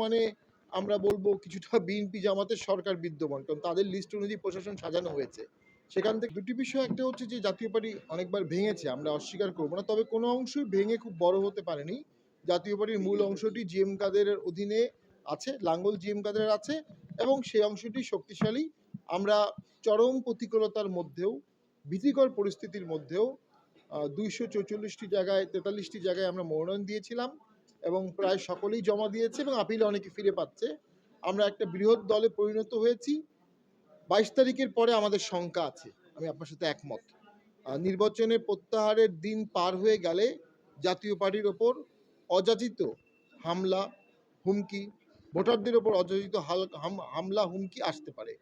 বর্তমানে আমরা বলবো কিছুটা বিএনপি জামাতের সরকার বিদ্যমান, কারণ তাদের লিস্ট অনুযায়ী প্রশাসন সাজানো হয়েছে। সেখান থেকে দুটি বিষয়, একটা হচ্ছে যে জাতীয় পার্টি অনেকবার ভেঙেছে, আমরা অস্বীকার করবো না, তবে কোনো অংশই ভেঙে খুব বড় হতে পারেনি। জাতীয় পার্টির মূল অংশটি জিএম কাদেরের অধীনে আছে, লাঙ্গল জিএম কাদেরের আছে, এবং সেই অংশটি শক্তিশালী। আমরা চরম প্রতিকূলতার মধ্যেও, ভীতিকর পরিস্থিতির মধ্যেও 244টি জায়গায় 43টি জায়গায় আমরা মনোনয়ন দিয়েছিলাম এবং প্রায় সকলেই জমা দিয়েছে এবং আপিলে অনেকে ফিরে পাচ্ছে। আমরা একটা বৃহৎ দলে পরিণত হয়েছি। 22 তারিখের পরে আমাদের শঙ্কা আছে, আমি আপনার সাথে একমত। নির্বাচনে প্রত্যাহারের দিন পার হয়ে গেলে জাতীয় পার্টির ওপর অযাচিত হামলা, হুমকি, ভোটারদের ওপর অযাচিত হামলা হুমকি আসতে পারে।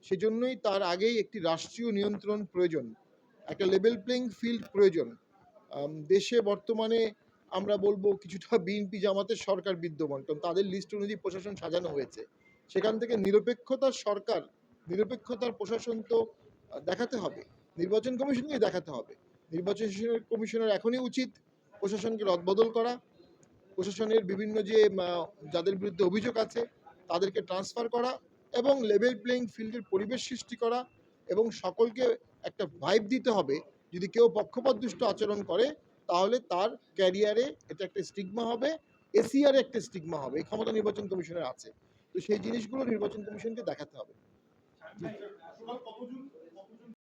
সেজন্যই তার আগেই একটি রাষ্ট্রীয় নিয়ন্ত্রণ প্রয়োজন, একটা লেভেল প্লেইং ফিল্ড প্রয়োজন। দেশে বর্তমানে আমরা বলবো কিছুটা বিএনপি জামাতের সরকার বিদ্যমান, কারণ তাদের লিস্ট অনুযায়ী প্রশাসন সাজানো হয়েছে। সেখান থেকে নিরপেক্ষতার সরকার, নিরপেক্ষতার প্রশাসন তো দেখাতে হবে, নির্বাচন কমিশনকে দেখাতে হবে। নির্বাচন কমিশনের এখনই উচিত প্রশাসনকে রদবদল করা, প্রশাসনের বিভিন্ন যে যাদের বিরুদ্ধে অভিযোগ আছে তাদেরকে ট্রান্সফার করা এবং লেভেল প্লেইং ফিল্ডের পরিবেশ সৃষ্টি করা, এবং সকলকে একটা ভাইব দিতে হবে যদি কেউ পক্ষপাতদুষ্ট আচরণ করে তাহলে তার ক্যারিয়ারে এটা একটা স্টিগমা হবে, এসিআরে একটা স্টিগমা হবে। এই ক্ষমতা নির্বাচন কমিশনের আছে, তো সেই জিনিসগুলো নির্বাচন কমিশনকে দেখাতে হবে।